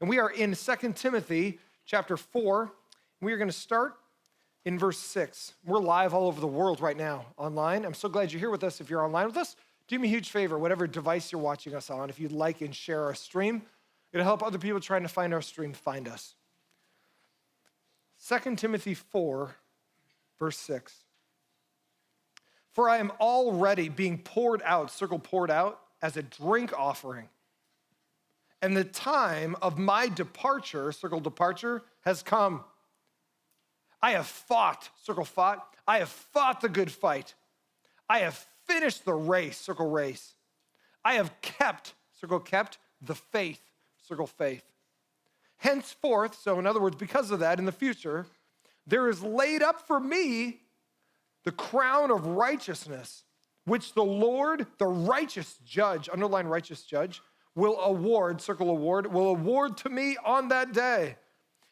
And we are in 2 Timothy chapter 4. We are going to start in verse 6. We're live all over the world right now online. I'm so glad you're here with us. If you're online with us, do me a huge favor, whatever device you're watching us on, if you'd like and share our stream, it'll help other people trying to find our stream find us. 2 Timothy 4, verse 6. For I am already being poured out, circle poured out, as a drink offering. And the time of my departure, circle departure, has come. I have fought, circle fought. I have fought the good fight. I have finished the race, circle race. I have kept, circle kept, the faith, circle faith. Henceforth, so in other words, because of that, in the future, there is laid up for me the crown of righteousness, which the Lord, the righteous judge, underline righteous judge, will award, circle award, will award to me on that day.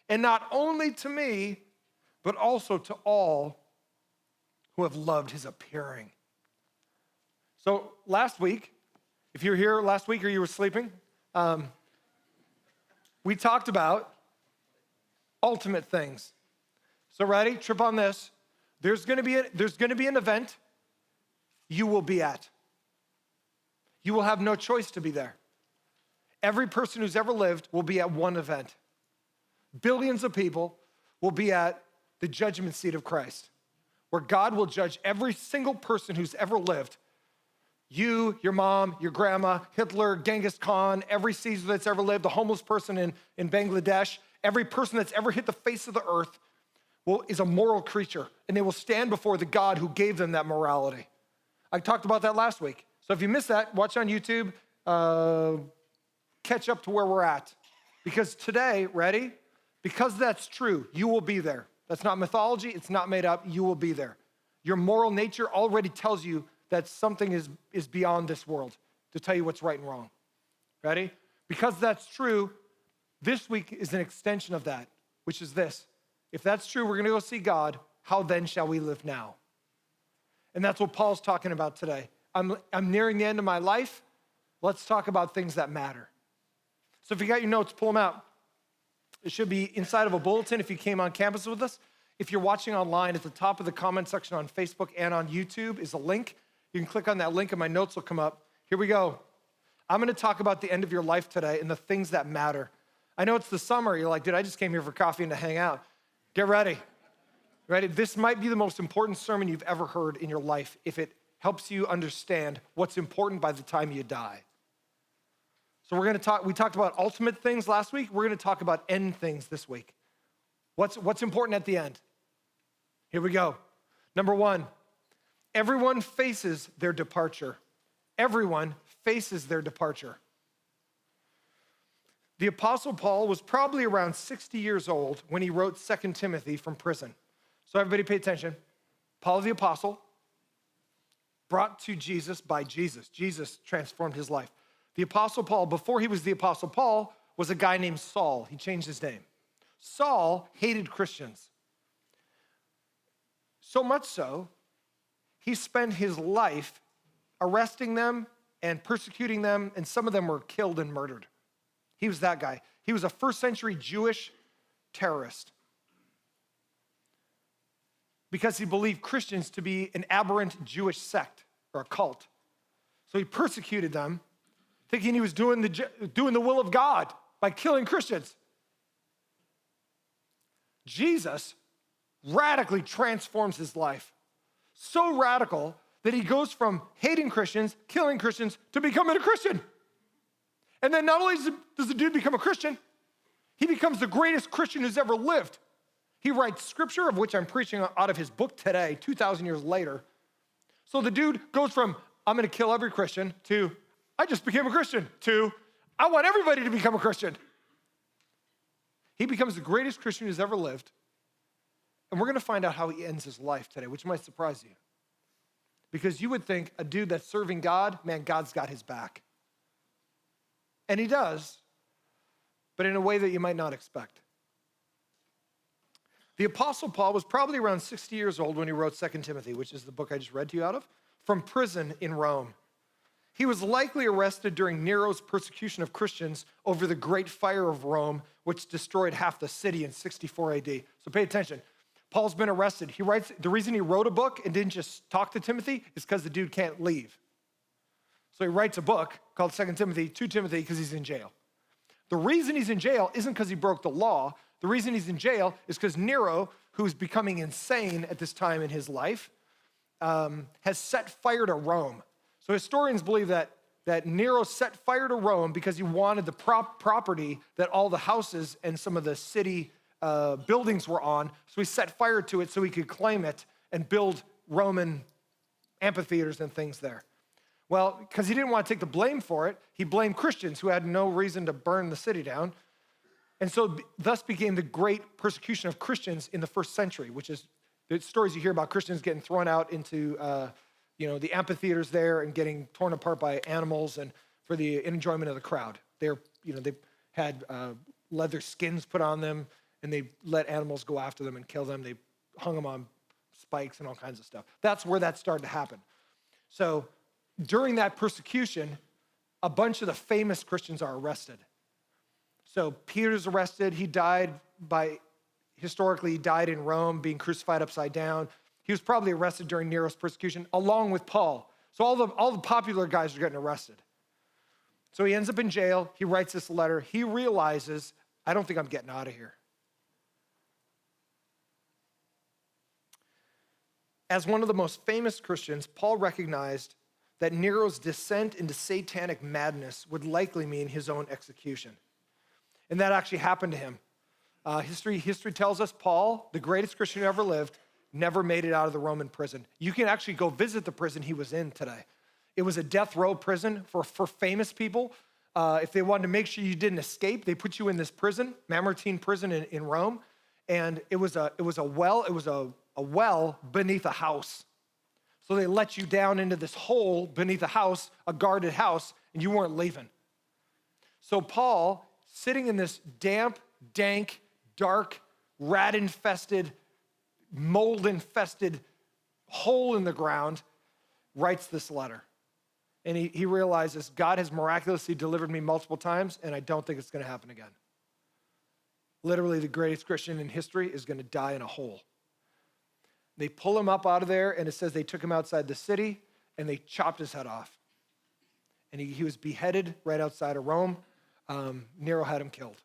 And not only to me, but also to all who have loved his appearing. So last week, if you were here last week or you were sleeping, we talked about ultimate things. So ready? Trip on this. There's gonna be an event you will be at. You will have no choice to be there. Every person who's ever lived will be at one event. Billions of people will be at the judgment seat of Christ, where God will judge every single person who's ever lived. You, your mom, your grandma, Hitler, Genghis Khan, every Caesar that's ever lived, the homeless person in Bangladesh, every person that's ever hit the face of the earth is a moral creature, and they will stand before the God who gave them that morality. I talked about that last week. So if you missed that, watch on YouTube, catch up to where we're at. Because today, ready? Because that's true, you will be there. That's not mythology, it's not made up, you will be there. Your moral nature already tells you that something is beyond this world to tell you what's right and wrong. Ready? Because that's true, this week is an extension of that, which is this. If that's true, we're gonna go see God, how then shall we live now? And that's what Paul's talking about today. I'm nearing the end of my life. Let's talk about things that matter. So if you got your notes, pull them out. It should be inside of a bulletin if you came on campus with us. If you're watching online, at the top of the comment section on Facebook and on YouTube is a link. You can click on that link and my notes will come up. Here we go. I'm gonna talk about the end of your life today and the things that matter. I know it's the summer. You're like, dude, I just came here for coffee and to hang out. Get ready. Ready? This might be the most important sermon you've ever heard in your life if it helps you understand what's important by the time you die. So we talked about ultimate things last week. We're gonna talk about end things this week. What's important at the end? Here we go. Number one, everyone faces their departure. Everyone faces their departure. The Apostle Paul was probably around 60 years old when he wrote 2 Timothy from prison. So everybody pay attention. Paul the Apostle, brought to Jesus by Jesus. Jesus transformed his life. The Apostle Paul, before he was the Apostle Paul, was a guy named Saul. He changed his name. Saul hated Christians. So much so, he spent his life arresting them and persecuting them, and some of them were killed and murdered. He was that guy. He was a first century Jewish terrorist because he believed Christians to be an aberrant Jewish sect or a cult. So he persecuted them, thinking he was doing the will of God by killing Christians. Jesus radically transforms his life. So radical that he goes from hating Christians, killing Christians, to becoming a Christian. And then not only does the dude become a Christian, he becomes the greatest Christian who's ever lived. He writes scripture, of which I'm preaching out of his book today, 2,000 years later. So the dude goes from, I'm gonna kill every Christian, to, I just became a Christian, to, I want everybody to become a Christian. He becomes the greatest Christian who's ever lived. And we're gonna find out how he ends his life today, which might surprise you. Because you would think a dude that's serving God, man, God's got his back. And he does, but in a way that you might not expect. The Apostle Paul was probably around 60 years old when he wrote 2 Timothy, which is the book I just read to you out of, from prison in Rome. He was likely arrested during Nero's persecution of Christians over the Great Fire of Rome, which destroyed half the city in 64 AD. So pay attention. Paul's been arrested. He writes, the reason he wrote a book and didn't just talk to Timothy is because the dude can't leave. So he writes a book called 2 Timothy to Timothy because he's in jail. The reason he's in jail isn't because he broke the law. The reason he's in jail is because Nero, who's becoming insane at this time in his life, has set fire to Rome. So historians believe that Nero set fire to Rome because he wanted the property that all the houses and some of the city buildings were on. So he set fire to it so he could claim it and build Roman amphitheaters and things there. Well, because he didn't want to take the blame for it, he blamed Christians who had no reason to burn the city down. And so thus began the great persecution of Christians in the first century, which is the stories you hear about Christians getting thrown out into the amphitheaters there and getting torn apart by animals and for the enjoyment of the crowd. They had leather skins put on them and they let animals go after them and kill them. They hung them on spikes and all kinds of stuff. That's where that started to happen. So during that persecution, a bunch of the famous Christians are arrested. So Peter's arrested. He died historically in Rome, being crucified upside down. He was probably arrested during Nero's persecution, along with Paul. So all the popular guys are getting arrested. So he ends up in jail. He writes this letter. He realizes, I don't think I'm getting out of here. As one of the most famous Christians, Paul recognized that Nero's descent into satanic madness would likely mean his own execution. And that actually happened to him. History tells us Paul, the greatest Christian who ever lived, never made it out of the Roman prison. You can actually go visit the prison he was in today. It was a death row prison for famous people. If they wanted to make sure you didn't escape, they put you in this prison, Mamertine prison in Rome. And it was a well beneath a house. So they let you down into this hole beneath a house, a guarded house, and you weren't leaving. So Paul, sitting in this damp, dank, dark, rat-infested, mold-infested hole in the ground, writes this letter. And he realizes God has miraculously delivered me multiple times, and I don't think it's going to happen again. Literally, the greatest Christian in history is going to die in a hole. They pull him up out of there, and it says they took him outside the city, and they chopped his head off. And he was beheaded right outside of Rome. Nero had him killed.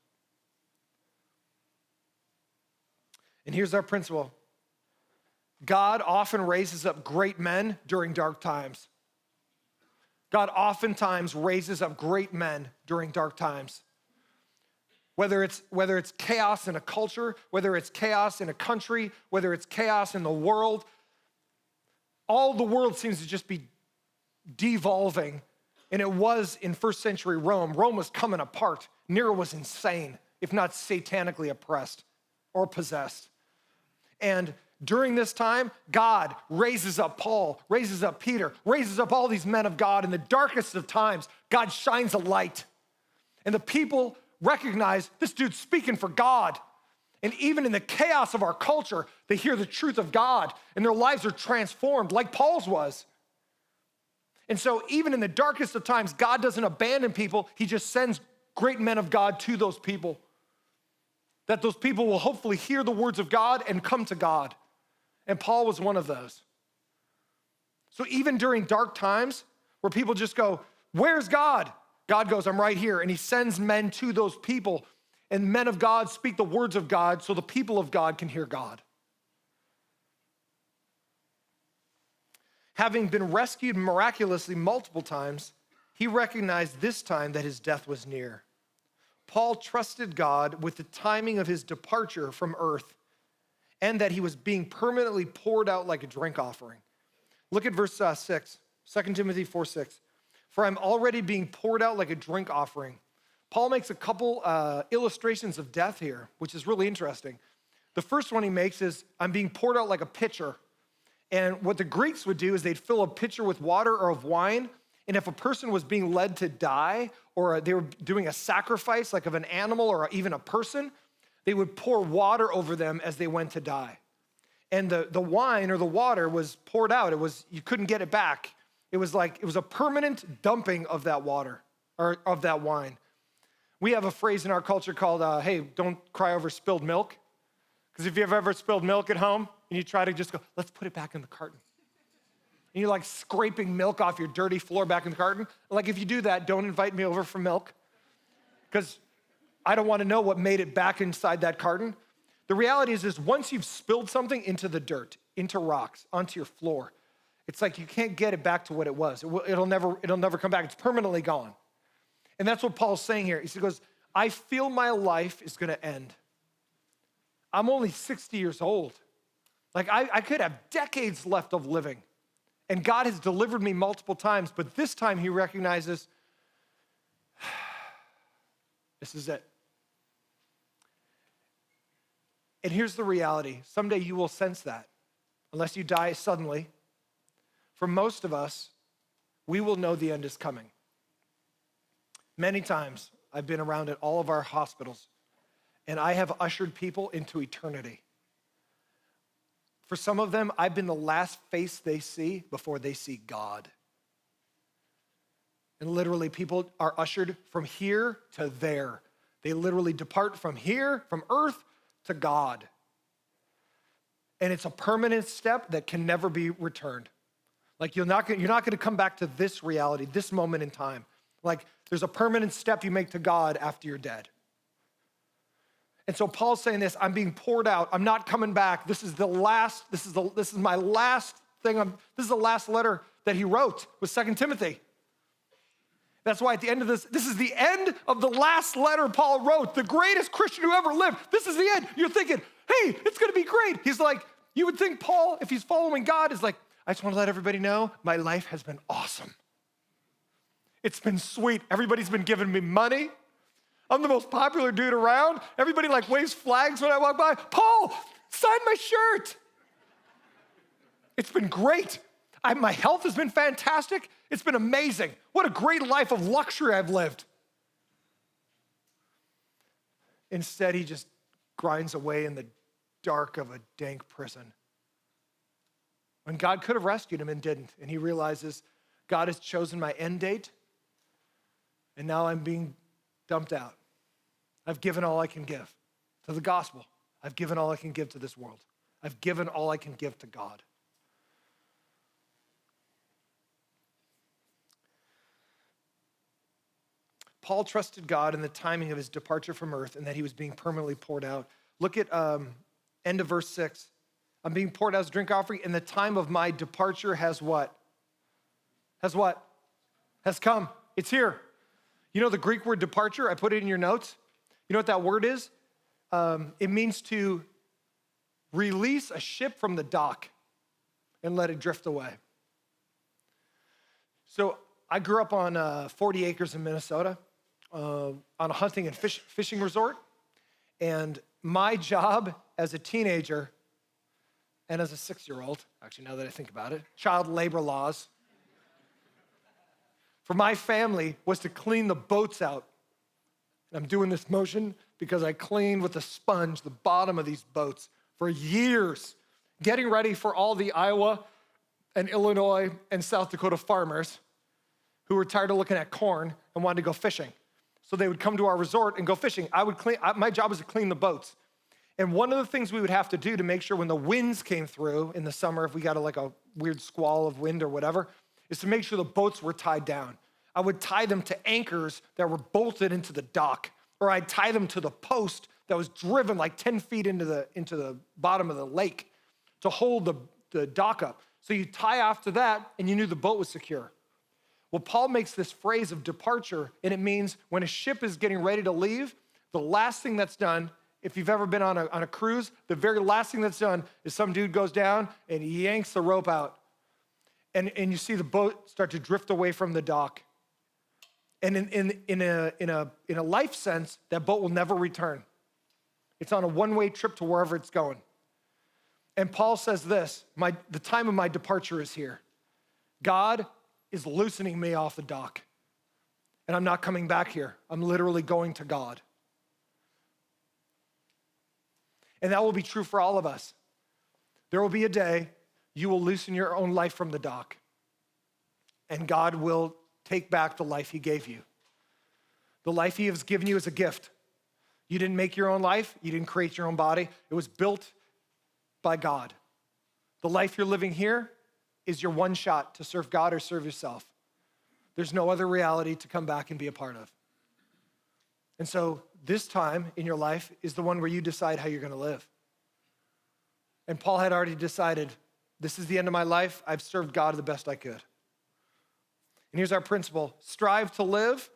And here's our principle. God often raises up great men during dark times. God oftentimes raises up great men during dark times. Whether it's chaos in a culture, whether it's chaos in a country, whether it's chaos in the world, all the world seems to just be devolving. And it was in first century Rome. Rome was coming apart. Nero was insane, if not satanically oppressed or possessed. And during this time, God raises up Paul, raises up Peter, raises up all these men of God. In the darkest of times, God shines a light. And the people recognize this dude's speaking for God. And even in the chaos of our culture, they hear the truth of God and their lives are transformed like Paul's was. And so even in the darkest of times, God doesn't abandon people. He just sends great men of God to those people, that those people will hopefully hear the words of God and come to God. And Paul was one of those. So even during dark times where people just go, where's God? God goes, I'm right here. And he sends men to those people. And men of God speak the words of God so the people of God can hear God. Having been rescued miraculously multiple times, he recognized this time that his death was near. Paul trusted God with the timing of his departure from earth and that he was being permanently poured out like a drink offering. Look at verse 6, 2 Timothy 4:6. For I'm already being poured out like a drink offering. Paul makes a couple illustrations of death here, which is really interesting. The first one he makes is, I'm being poured out like a pitcher. And what the Greeks would do is they'd fill a pitcher with water or of wine. And if a person was being led to die, or they were doing a sacrifice like of an animal or even a person, they would pour water over them as they went to die. And the wine or the water was poured out. You couldn't get it back. It was a permanent dumping of that water or of that wine. We have a phrase in our culture called, hey, don't cry over spilled milk. Because if you've ever spilled milk at home and you try to just go, let's put it back in the carton. And you're like scraping milk off your dirty floor back in the carton. Like if you do that, don't invite me over for milk. Because I don't want to know what made it back inside that carton. The reality is once you've spilled something into the dirt, into rocks, onto your floor, it's like you can't get it back to what it was. It'll never come back. It's permanently gone. And that's what Paul's saying here. He goes, I feel my life is going to end. I'm only 60 years old. Like I could have decades left of living. And God has delivered me multiple times, but this time he recognizes, this is it. And here's the reality. Someday you will sense that, unless you die suddenly. For most of us, we will know the end is coming. Many times I've been around at all of our hospitals, and I have ushered people into eternity. For some of them, I've been the last face they see before they see God. And literally, people are ushered from here to there. They literally depart from here, from earth to God. And it's a permanent step that can never be returned. Like you're not going to come back to this reality, this moment in time. Like there's a permanent step you make to God after you're dead. And so Paul's saying this, I'm being poured out. I'm not coming back. This is my last thing. This is the last letter that he wrote with 2 Timothy. That's why at the end of this is the end of the last letter Paul wrote, the greatest Christian who ever lived. This is the end. You're thinking, hey, it's going to be great. He's like, you would think Paul, if he's following God, is like, I just want to let everybody know my life has been awesome. It's been sweet. Everybody's been giving me money. I'm the most popular dude around. Everybody like waves flags when I walk by. Paul, sign my shirt. It's been great. My health has been fantastic. It's been amazing. What a great life of luxury I've lived. Instead, he just grinds away in the dark of a dank prison. When God could have rescued him and didn't. And he realizes God has chosen my end date. And now I'm being dumped out. I've given all I can give to the gospel. I've given all I can give to this world. I've given all I can give to God. Paul trusted God in the timing of his departure from earth and that he was being permanently poured out. Look at end of verse 6. I'm being poured out as a drink offering, and the time of my departure has what? Has what? Has come. It's here. You know the Greek word departure? I put it in your notes. You know what that word is? It means to release a ship from the dock and let it drift away. So I grew up on 40 acres in Minnesota on a hunting and fishing resort. And my job as a teenager and as a 6-year-old, actually now that I think about it, child labor laws, for my family was to clean the boats out. And I'm doing this motion because I cleaned with a sponge the bottom of these boats for years, getting ready for all the Iowa and Illinois and South Dakota farmers who were tired of looking at corn and wanted to go fishing. So they would come to our resort and go fishing. My job was to clean the boats. And one of the things we would have to do to make sure when the winds came through in the summer, if we got a weird squall of wind or whatever, is to make sure the boats were tied down. I would tie them to anchors that were bolted into the dock, or I'd tie them to the post that was driven like 10 feet into the bottom of the lake to hold the dock up. So you tie off to that, and you knew the boat was secure. Well, Paul makes this phrase of departure, and it means when a ship is getting ready to leave, the last thing that's done, if you've ever been on a cruise, the very last thing that's done is some dude goes down and he yanks the rope out. And you see the boat start to drift away from the dock. And in a life sense, that boat will never return. It's on a one-way trip to wherever it's going. And Paul says this, the time of my departure is here. God is loosening me off the dock. And I'm not coming back here. I'm literally going to God. And that will be true for all of us. There will be a day you will loosen your own life from the dock. and God will take back the life he gave you. The life he has given you is a gift. You didn't make your own life. You didn't create your own body. It was built by God. The life you're living here is your one shot to serve God or serve yourself. There's no other reality to come back and be a part of. And so this time in your life is the one where you decide how you're going to live. And Paul had already decided, this is the end of my life. I've served God the best I could. And here's our principle: strive to live,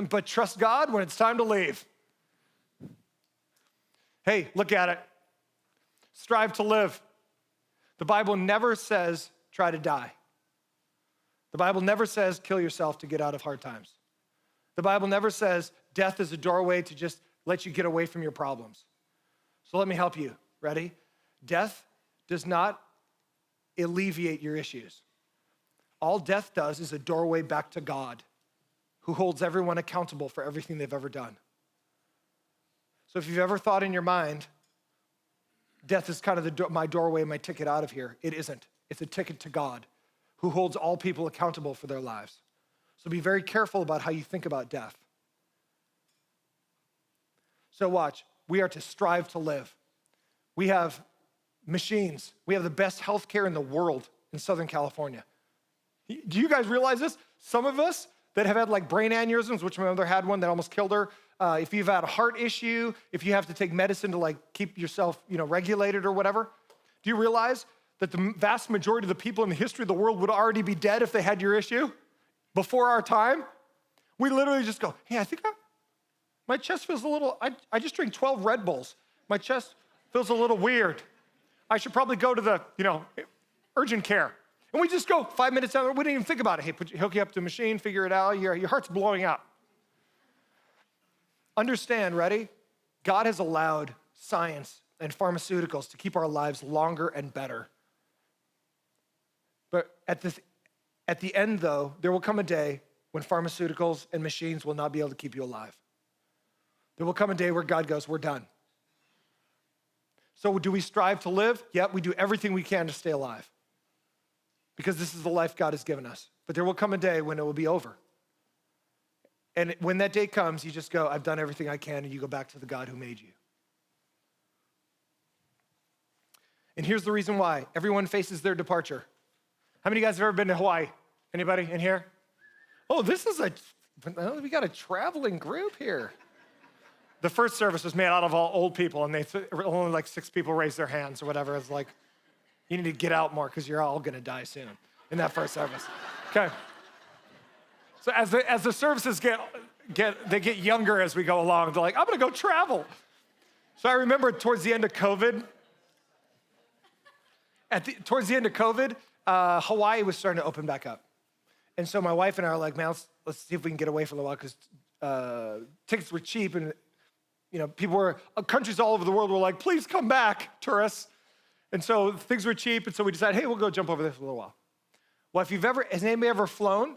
but trust God when it's time to leave. Hey, look at it. Strive to live. The Bible never says try to die. The Bible never says kill yourself to get out of hard times. The Bible never says death is a doorway to just let you get away from your problems. So let me help you. Ready? Death does not alleviate your issues. All death does is a doorway back to God, who holds everyone accountable for everything they've ever done. So if you've ever thought in your mind, death is kind of my doorway, my ticket out of here, it isn't. It's a ticket to God, who holds all people accountable for their lives. So be very careful about how you think about death. So watch, we are to strive to live. We have machines. We have the best healthcare in the world in Southern California. Do you guys realize this? Some of us that have had like brain aneurysms, which my mother had one that almost killed her. If you've had a heart issue, if you have to take medicine to like keep yourself, regulated or whatever, do you realize that the vast majority of the people in the history of the world would already be dead if they had your issue before our time? We literally just go, hey, I think my chest feels a little, I just drank 12 Red Bulls. My chest feels a little weird. I should probably go to the, urgent care. And we just go 5 minutes down there. We didn't even think about it. Hey, hook you up to the machine, figure it out. Your heart's blowing up. Understand, ready? God has allowed science and pharmaceuticals to keep our lives longer and better. But at the end, though, there will come a day when pharmaceuticals and machines will not be able to keep you alive. There will come a day where God goes, we're done. So do we strive to live? Yep, we do everything we can to stay alive, because this is the life God has given us. But there will come a day when it will be over. And when that day comes, you just go, I've done everything I can, and you go back to the God who made you. And here's the reason why. Everyone faces their departure. How many of you guys have ever been to Hawaii? Anybody in here? Oh, we got a traveling group here. The first service was made out of all old people, and only like 6 people raised their hands or whatever. It's like, you need to get out more because you're all gonna die soon in that first service. Okay. So as the services get younger as we go along, they're like, I'm gonna go travel. So I remember towards the end of COVID, Hawaii was starting to open back up. And so my wife and I are like, man, let's see if we can get away for a little while, because tickets were cheap, and countries all over the world were like, please come back, tourists. And so things were cheap, and so we decided, hey, we'll go jump over there for a little while. Well, has anybody ever flown?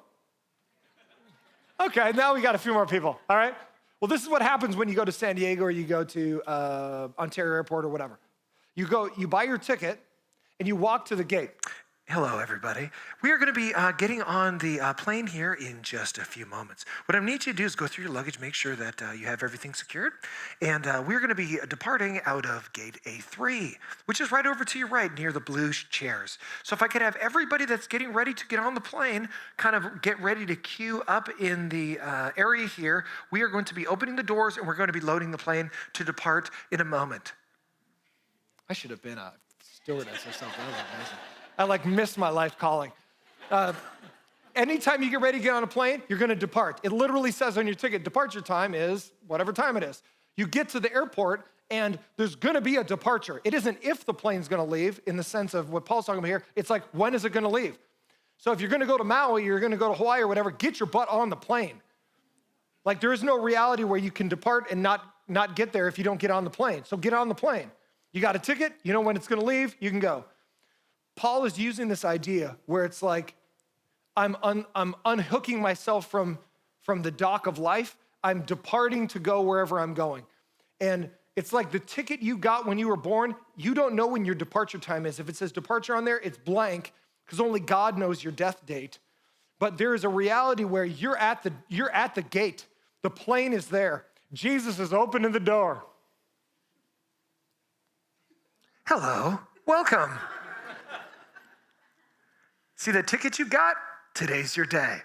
Okay, now we got a few more people, all right? Well, this is what happens when you go to San Diego or you go to Ontario Airport or whatever. You buy your ticket, and you walk to the gate. Hello, everybody. We are going to be getting on the plane here in just a few moments. What I need you to do is go through your luggage, make sure that you have everything secured. And we're going to be departing out of gate A3, which is right over to your right near the blue chairs. So if I could have everybody that's getting ready to get on the plane kind of get ready to queue up in the area here. We are going to be opening the doors, and we're going to be loading the plane to depart in a moment. I should have been a stewardess or something. That was amazing. I missed my life calling. Anytime you get ready to get on a plane, you're gonna depart. It literally says on your ticket, departure time is whatever time it is. You get to the airport, and there's gonna be a departure. It isn't if the plane's gonna leave in the sense of what Paul's talking about here. It's like, when is it gonna leave? So if you're gonna go to Maui, you're gonna go to Hawaii or whatever, get your butt on the plane. Like, there is no reality where you can depart and not get there if you don't get on the plane. So get on the plane. You got a ticket, you know when it's gonna leave, you can go. Paul is using this idea where it's like, I'm unhooking myself from the dock of life. I'm departing to go wherever I'm going. And it's like the ticket you got when you were born, you don't know when your departure time is. If it says departure on there, it's blank, because only God knows your death date. But there is a reality where you're at the gate. The plane is there. Jesus is opening the door. Hello, welcome. See that ticket you got? Today's your day.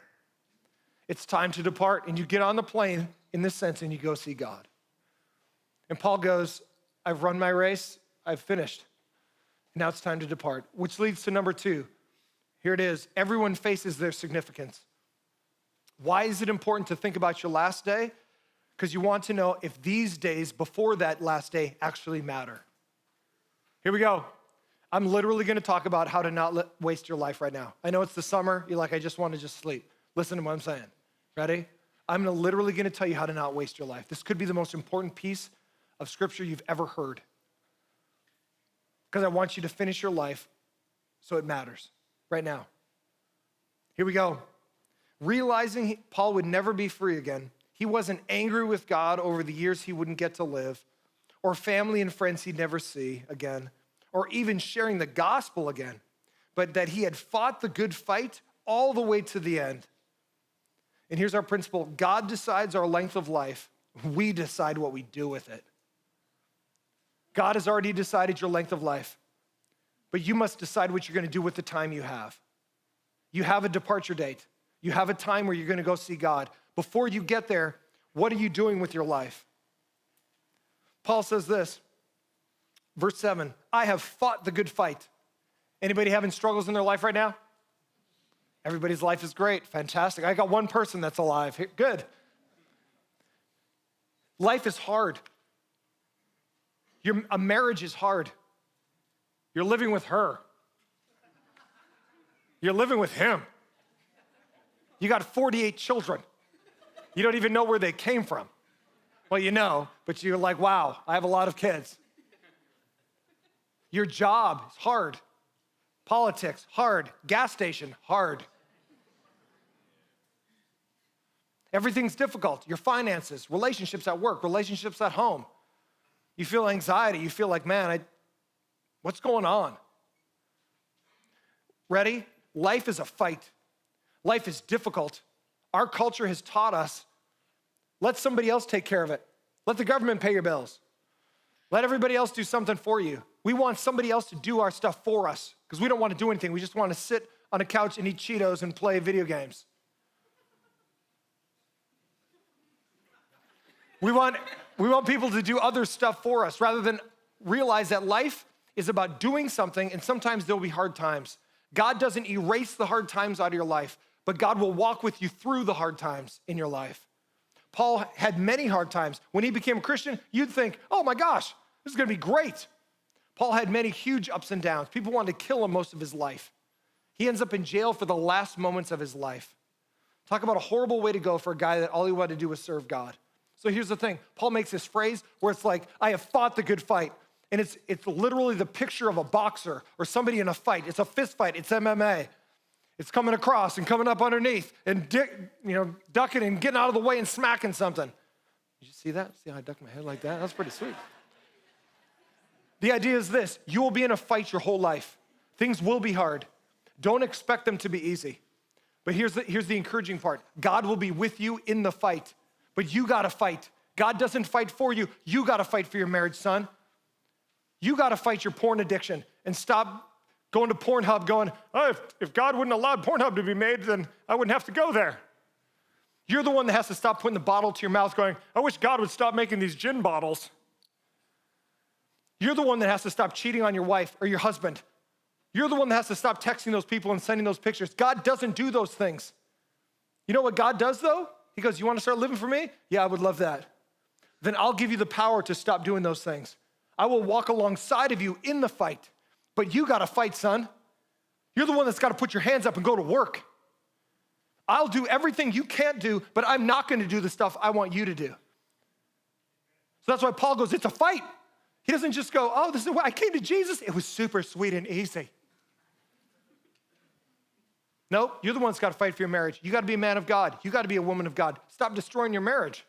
It's time to depart, and you get on the plane in this sense, and you go see God. And Paul goes, I've run my race, I've finished. Now it's time to depart, which leads to number 2. Here it is. Everyone faces their significance. Why is it important to think about your last day? Because you want to know if these days before that last day actually matter. Here we go. I'm literally going to talk about how to not waste your life right now. I know it's the summer. You're like, I just want to just sleep. Listen to what I'm saying. Ready? I'm literally going to tell you how to not waste your life. This could be the most important piece of scripture you've ever heard. Because I want you to finish your life so it matters right now. Here we go. Realizing Paul would never be free again, he wasn't angry with God over the years he wouldn't get to live, or family and friends he'd never see again, or even sharing the gospel again, but that he had fought the good fight all the way to the end. And here's our principle. God decides our length of life. We decide what we do with it. God has already decided your length of life, but you must decide what you're going to do with the time you have. You have a departure date. You have a time where you're going to go see God. Before you get there, what are you doing with your life? Paul says this, verse 7, I have fought the good fight. Anybody having struggles in their life right now? Everybody's life is great, fantastic. I got one person that's alive. Good. Life is hard. A marriage is hard. You're living with her. You're living with him. You got 48 children. You don't even know where they came from. Well, you know, but you're like, wow, I have a lot of kids. Your job is hard. Politics, hard. Gas station, hard. Everything's difficult. Your finances, relationships at work, relationships at home. You feel anxiety. You feel like, man, what's going on? Ready? Life is a fight. Life is difficult. Our culture has taught us, let somebody else take care of it. Let the government pay your bills. Let everybody else do something for you. We want somebody else to do our stuff for us because we don't want to do anything. We just want to sit on a couch and eat Cheetos and play video games. We want people to do other stuff for us rather than realize that life is about doing something, and sometimes there'll be hard times. God doesn't erase the hard times out of your life, but God will walk with you through the hard times in your life. Paul had many hard times. When he became a Christian, you'd think, oh my gosh, this is gonna be great. Paul had many huge ups and downs. People wanted to kill him most of his life. He ends up in jail for the last moments of his life. Talk about a horrible way to go for a guy that all he wanted to do was serve God. So here's the thing. Paul makes this phrase where it's like, I have fought the good fight. And it's literally the picture of a boxer or somebody in a fight. It's a fist fight. It's MMA. It's coming across and coming up underneath and ducking and getting out of the way and smacking something. Did you see that? See how I ducked my head like that? That's pretty sweet. The idea is this. You will be in a fight your whole life. Things will be hard. Don't expect them to be easy. But here's the encouraging part. God will be with you in the fight. But you gotta fight. God doesn't fight for you. You gotta fight for your marriage, son. You gotta fight your porn addiction and stop going to Pornhub going, oh, if God wouldn't allow Pornhub to be made, then I wouldn't have to go there. You're the one that has to stop putting the bottle to your mouth going, I wish God would stop making these gin bottles. You're the one that has to stop cheating on your wife or your husband. You're the one that has to stop texting those people and sending those pictures. God doesn't do those things. You know what God does though? He goes, you want to start living for me? Yeah, I would love that. Then I'll give you the power to stop doing those things. I will walk alongside of you in the fight, but you got to fight, son. You're the one that's got to put your hands up and go to work. I'll do everything you can't do, but I'm not going to do the stuff I want you to do. So that's why Paul goes, it's a fight. He doesn't just go, oh, this is why I came to Jesus. It was super sweet and easy. No, you're the one that's got to fight for your marriage. You got to be a man of God. You got to be a woman of God. Stop destroying your marriage.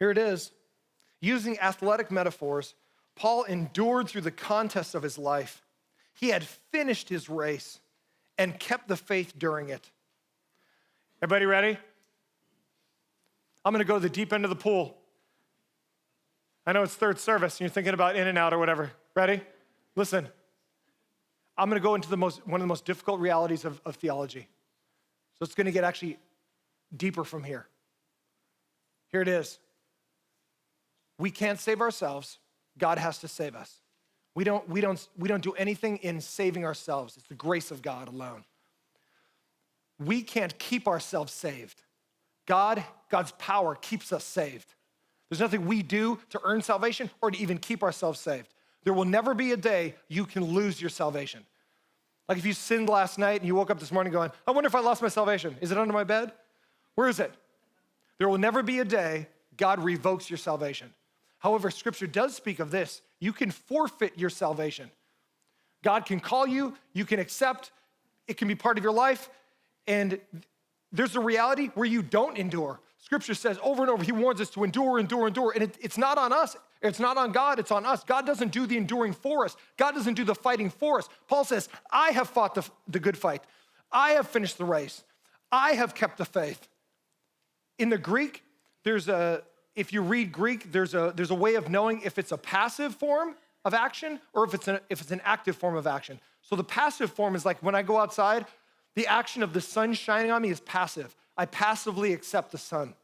Here it is. Using athletic metaphors, Paul endured through the contest of his life. He had finished his race and kept the faith during it. Everybody ready? I'm gonna go to the deep end of the pool. I know it's third service and you're thinking about in and out or whatever. Ready? Listen, I'm gonna go into one of the most difficult realities of theology. So it's gonna get actually deeper from here. Here it is. We can't save ourselves. God has to save us. We don't do anything in saving ourselves. It's the grace of God alone. We can't keep ourselves saved. God's power keeps us saved. There's nothing we do to earn salvation or to even keep ourselves saved. There will never be a day you can lose your salvation. Like if you sinned last night and you woke up this morning going, I wonder if I lost my salvation. Is it under my bed? Where is it? There will never be a day God revokes your salvation. However, Scripture does speak of this. You can forfeit your salvation. God can call you, you can accept, it can be part of your life, and there's a reality where you don't endure. Scripture says over and over, he warns us to endure, and it's not on us. It's not on God, it's on us. God doesn't do the enduring for us. God doesn't do the fighting for us. Paul says, I have fought the good fight. I have finished the race. I have kept the faith. In the Greek, if you read Greek, there's a way of knowing if it's a passive form of action or if it's an active form of action. So the passive form is like when I go outside, the action of the sun shining on me is passive. I passively accept the sun.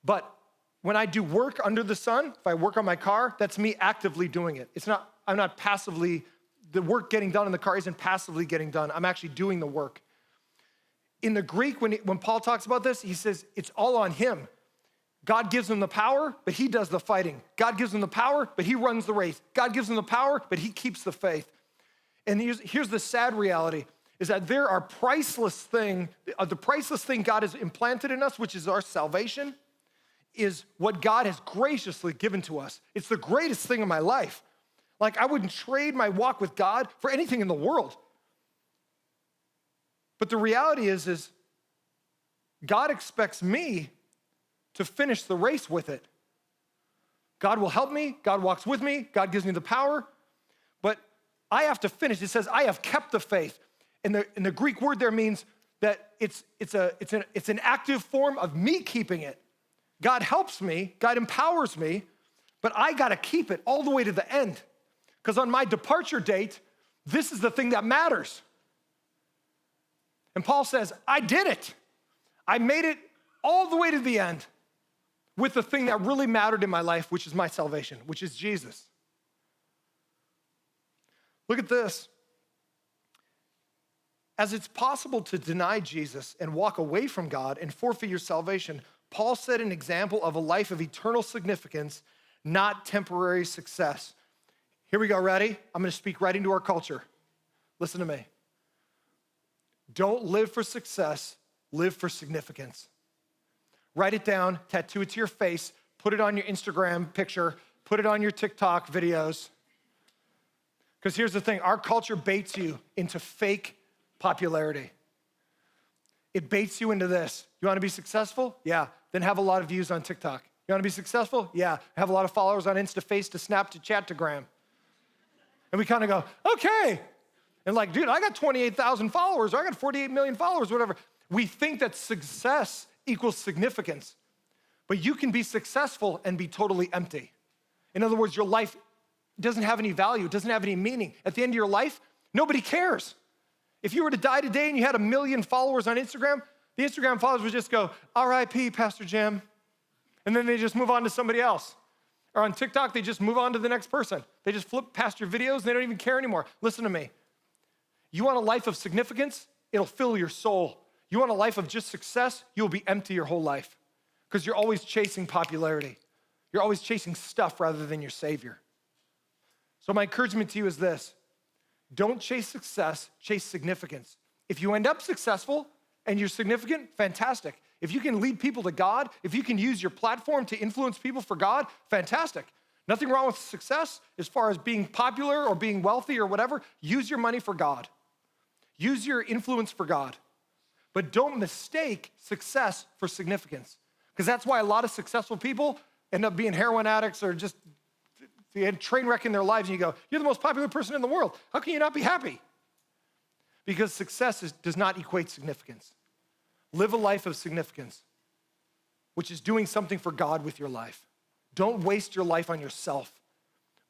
But when I do work under the sun, if I work on my car, that's me actively doing it. I'm not passively, the work getting done in the car isn't passively getting done. I'm actually doing the work. In the Greek, when Paul talks about this, he says it's all on him. God gives him the power, but he does the fighting. God gives him the power, but he runs the race. God gives him the power, but he keeps the faith. And here's the sad reality, is that there are the priceless thing God has implanted in us, which is our salvation, is what God has graciously given to us. It's the greatest thing in my life. Like I wouldn't trade my walk with God for anything in the world. But the reality is God expects me to finish the race with it. God will help me. God walks with me. God gives me the power. But I have to finish. It says, I have kept the faith. And the Greek word there means that it's an active form of me keeping it. God helps me. God empowers me. But I got to keep it all the way to the end. Because on my departure date, this is the thing that matters. And Paul says, I did it. I made it all the way to the end with the thing that really mattered in my life, which is my salvation, which is Jesus. Look at this. As it's possible to deny Jesus and walk away from God and forfeit your salvation, Paul set an example of a life of eternal significance, not temporary success. Here we go, ready? I'm gonna speak right into our culture. Listen to me. Don't live for success, live for significance. Write it down, tattoo it to your face, put it on your Instagram picture, put it on your TikTok videos. Because here's the thing, our culture baits you into fake popularity. It baits you into this. You wanna be successful? Yeah, then have a lot of views on TikTok. You wanna be successful? Yeah, have a lot of followers on InstaFace to Snap to Chat to Gram. And we kind of go, okay. And like, dude, I got 28,000 followers, or I got 48 million followers, whatever. We think that success equals significance, but you can be successful and be totally empty. In other words, your life doesn't have any value, it doesn't have any meaning. At the end of your life, nobody cares. If you were to die today and you had 1 million followers on Instagram, the Instagram followers would just go, RIP, Pastor Jim. And then they just move on to somebody else. Or on TikTok, they just move on to the next person. They just flip past your videos and they don't even care anymore. Listen to me. You want a life of significance? It'll fill your soul. You want a life of just success? You'll be empty your whole life because you're always chasing popularity. You're always chasing stuff rather than your Savior. So my encouragement to you is this. Don't chase success, chase significance. If you end up successful and you're significant, fantastic. If you can lead people to God, if you can use your platform to influence people for God, fantastic. Nothing wrong with success as far as being popular or being wealthy or whatever. Use your money for God. Use your influence for God. But don't mistake success for significance. Because that's why a lot of successful people end up being heroin addicts or just They had a train wreck in their lives, and you go, you're the most popular person in the world. How can you not be happy? Because success does not equate significance. Live a life of significance, which is doing something for God with your life. Don't waste your life on yourself.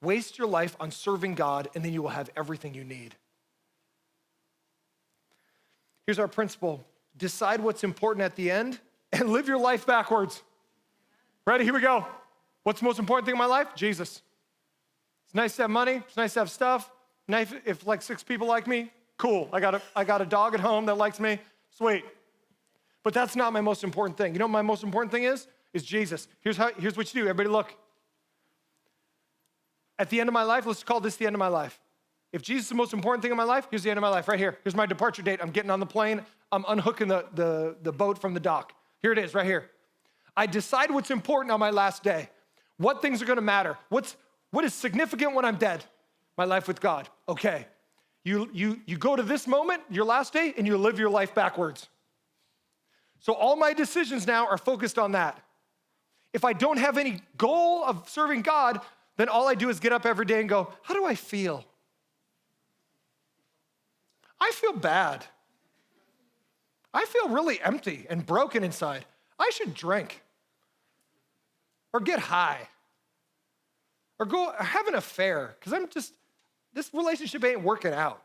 Waste your life on serving God, and then you will have everything you need. Here's our principle. Decide what's important at the end and live your life backwards. Ready? Here we go. What's the most important thing in my life? Jesus. It's nice to have money. It's nice to have stuff. Nice if like 6 people like me. Cool. I got a dog at home that likes me. Sweet. But that's not my most important thing. You know what my most important thing is? Is Jesus. Here's what you do. Everybody look. At the end of my life, let's call this the end of my life. If Jesus is the most important thing in my life, here's the end of my life, right here. Here's my departure date. I'm getting on the plane. I'm unhooking the boat from the dock. Here it is, right here. I decide what's important on my last day. What things are gonna matter? What is significant when I'm dead? My life with God. Okay. You go to this moment, your last day, and you live your life backwards. So all my decisions now are focused on that. If I don't have any goal of serving God, then all I do is get up every day and go, how do I feel? I feel bad. I feel really empty and broken inside. I should drink or get high or go have an affair because this relationship ain't working out.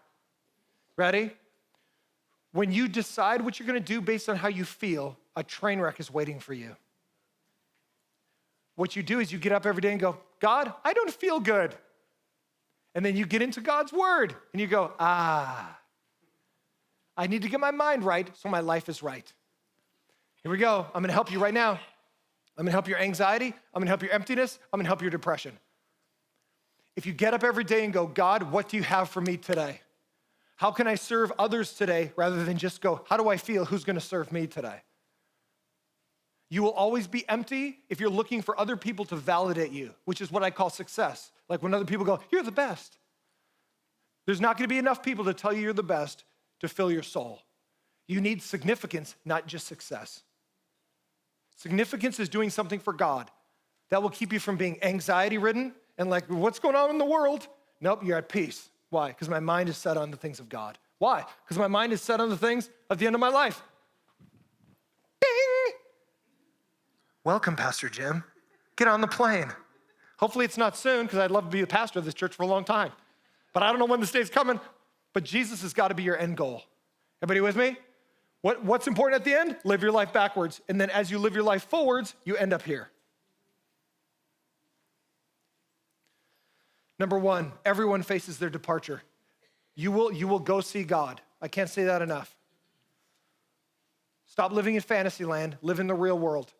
Ready? When you decide what you're gonna do based on how you feel, a train wreck is waiting for you. What you do is you get up every day and go, God, I don't feel good. And then you get into God's word and you go, I need to get my mind right so my life is right. Here we go. I'm gonna help you right now. I'm gonna help your anxiety. I'm gonna help your emptiness. I'm gonna help your depression. If you get up every day and go, God, what do you have for me today? How can I serve others today rather than just go, how do I feel? Who's gonna serve me today? You will always be empty if you're looking for other people to validate you, which is what I call success. Like when other people go, you're the best. There's not gonna be enough people to tell you you're the best to fill your soul. You need significance, not just success. Significance is doing something for God. That will keep you from being anxiety-ridden and like, what's going on in the world? Nope, you're at peace. Why? Because my mind is set on the things of God. Why? Because my mind is set on the things at the end of my life. Ding! Welcome, Pastor Jim. Get on the plane. Hopefully it's not soon, because I'd love to be the pastor of this church for a long time. But I don't know when this day's coming. But Jesus has got to be your end goal. Everybody with me? What's important at the end? Live your life backwards. And then as you live your life forwards, you end up here. Number 1, everyone faces their departure. You will go see God. I can't say that enough. Stop living in fantasy land. Live in the real world.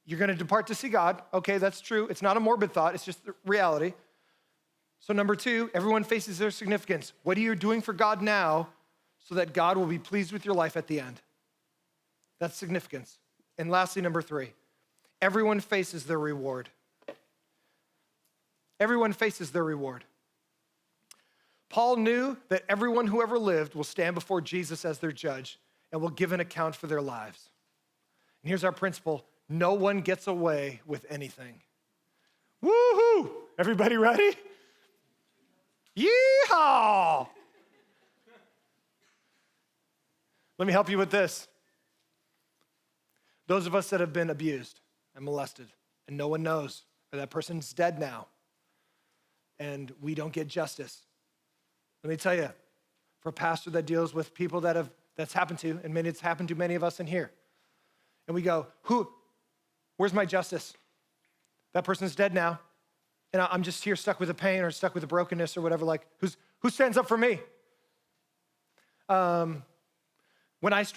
You're going to depart to see God. Okay, that's true. It's not a morbid thought. It's just the reality. So number 2, everyone faces their significance. What are you doing for God now so that God will be pleased with your life at the end? That's significance. And lastly, number 3, everyone faces their reward. Everyone faces their reward. Paul knew that everyone who ever lived will stand before Jesus as their judge and will give an account for their lives. And here's our principle. No one gets away with anything. Woohoo! Everybody ready? Yeehaw! Let me help you with this. Those of us that have been abused and molested, and no one knows, or that person's dead now, and we don't get justice. Let me tell you, for a pastor that deals with people that's happened to, and it's happened to many of us in here, and we go, where's my justice? That person's dead now, and I'm just here stuck with the pain or stuck with the brokenness or whatever, like, who stands up for me? When I used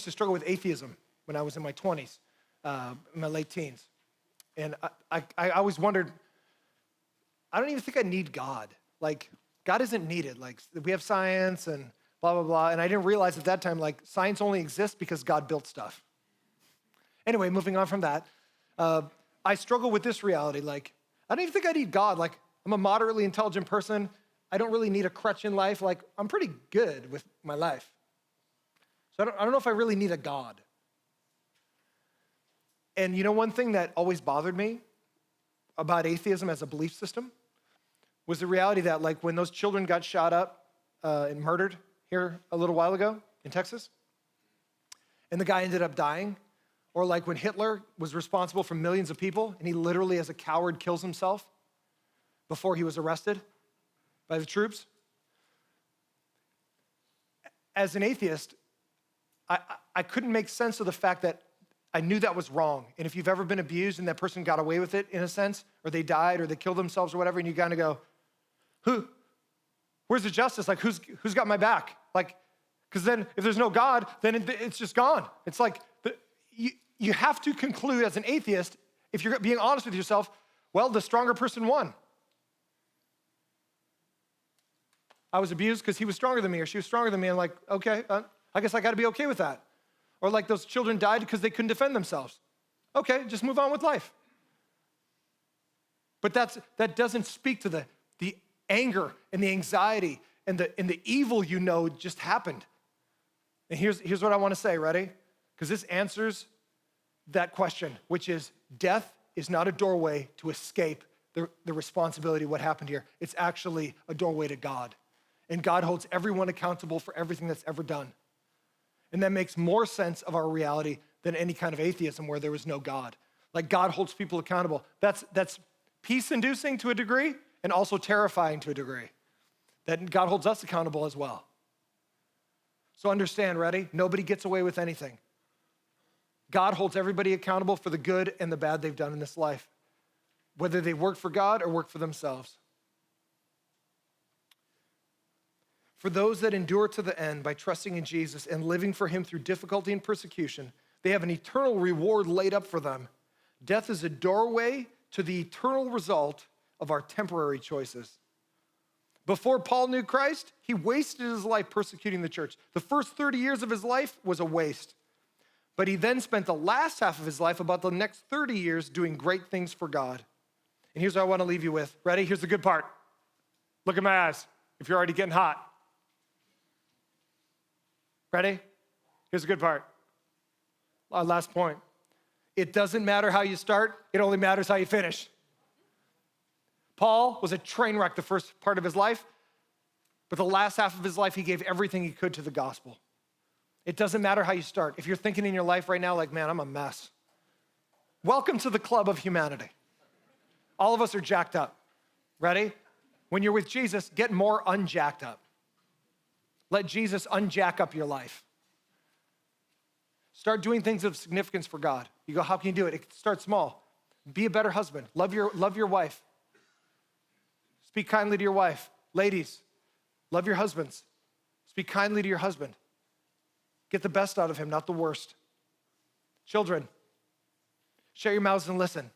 to struggle with atheism when I was in my 20s, in my late teens, and I always wondered, I don't even think I need God. Like, God isn't needed. Like, we have science and blah, blah, blah. And I didn't realize at that time, like, science only exists because God built stuff. Anyway, moving on from that, I struggle with this reality. Like, I don't even think I need God. Like, I'm a moderately intelligent person. I don't really need a crutch in life. Like, I'm pretty good with my life. So I don't know if I really need a God. And you know one thing that always bothered me about atheism as a belief system was the reality that like when those children got shot up and murdered here a little while ago in Texas, and the guy ended up dying, or like when Hitler was responsible for millions of people and he literally as a coward kills himself before he was arrested by the troops. As an atheist, I couldn't make sense of the fact that I knew that was wrong. And if you've ever been abused and that person got away with it in a sense, or they died or they killed themselves or whatever, and you kind of go, where's the justice? Like who's got my back? Like, because then if there's no God, then it's just gone. It's like, you have to conclude as an atheist, if you're being honest with yourself, well, the stronger person won. I was abused because he was stronger than me or she was stronger than me. I'm like, okay, I guess I got to be okay with that. Or like those children died because they couldn't defend themselves. Okay, just move on with life. But that doesn't speak to the anger and the anxiety and the evil just happened. And here's what I want to say, ready? Because this answers that question, which is death is not a doorway to escape the responsibility of what happened here. It's actually a doorway to God. And God holds everyone accountable for everything that's ever done. And that makes more sense of our reality than any kind of atheism where there was no God. Like God holds people accountable. That's peace-inducing to a degree and also terrifying to a degree. That God holds us accountable as well. So understand, ready? Nobody gets away with anything. God holds everybody accountable for the good and the bad they've done in this life, whether they work for God or work for themselves. For those that endure to the end by trusting in Jesus and living for him through difficulty and persecution, they have an eternal reward laid up for them. Death is a doorway to the eternal result of our temporary choices. Before Paul knew Christ, he wasted his life persecuting the church. The first 30 years of his life was a waste. But he then spent the last half of his life, about the next 30 years, doing great things for God. And here's what I want to leave you with. Ready? Here's the good part. Look at my eyes if you're already getting hot. Ready? Here's the good part. Our last point. It doesn't matter how you start, it only matters how you finish. Paul was a train wreck the first part of his life, but the last half of his life, he gave everything he could to the gospel. It doesn't matter how you start. If you're thinking in your life right now, like, man, I'm a mess. Welcome to the club of humanity. All of us are jacked up. Ready? When you're with Jesus, get more unjacked up. Let Jesus unjack up your life. Start doing things of significance for God. You go, how can you do it? It starts small. Be a better husband. Love your wife. Speak kindly to your wife. Ladies, love your husbands. Speak kindly to your husband. Get the best out of him, not the worst. Children, shut your mouths and listen.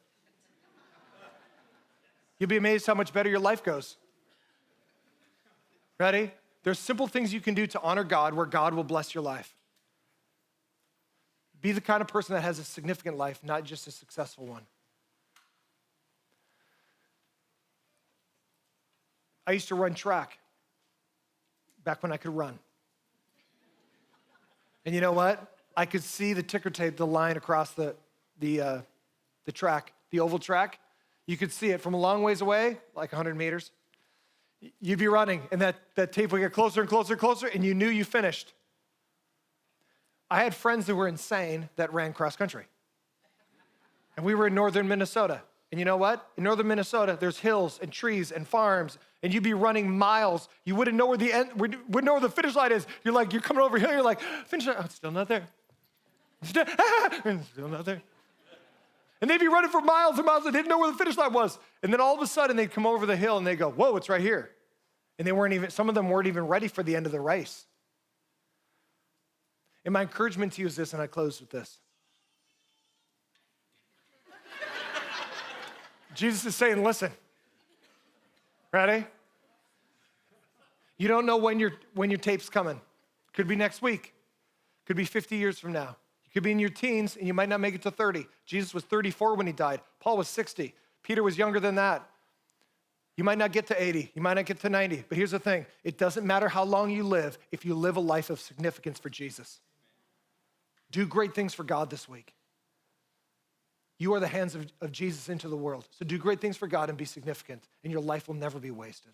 You'll be amazed how much better your life goes. Ready? There's simple things you can do to honor God where God will bless your life. Be the kind of person that has a significant life, not just a successful one. I used to run track back when I could run. And you know what? I could see the ticker tape, the line across the track, the oval track. You could see it from a long ways away, like 100 meters. You'd be running, and that tape would get closer and closer and closer, and you knew you finished. I had friends that were insane that ran cross country. And we were in northern Minnesota. And you know what? In northern Minnesota, there's hills and trees and farms, and you'd be running miles. You wouldn't know where wouldn't know where the finish line is. You're coming over here, you're like, finish line, oh, it's still not there. Still not there. And they'd be running for miles and miles, and they didn't know where the finish line was. And then all of a sudden, they'd come over the hill, and they'd go, whoa, it's right here. And some of them weren't even ready for the end of the race. And my encouragement to you is this, and I close with this. Jesus is saying, listen, ready? You don't know when your tape's coming. Could be next week. Could be 50 years from now. You could be in your teens, and you might not make it to 30. Jesus was 34 when he died. Paul was 60. Peter was younger than that. You might not get to 80. You might not get to 90. But here's the thing. It doesn't matter how long you live if you live a life of significance for Jesus. Do great things for God this week. You are the hands of Jesus into the world. So do great things for God and be significant, and your life will never be wasted.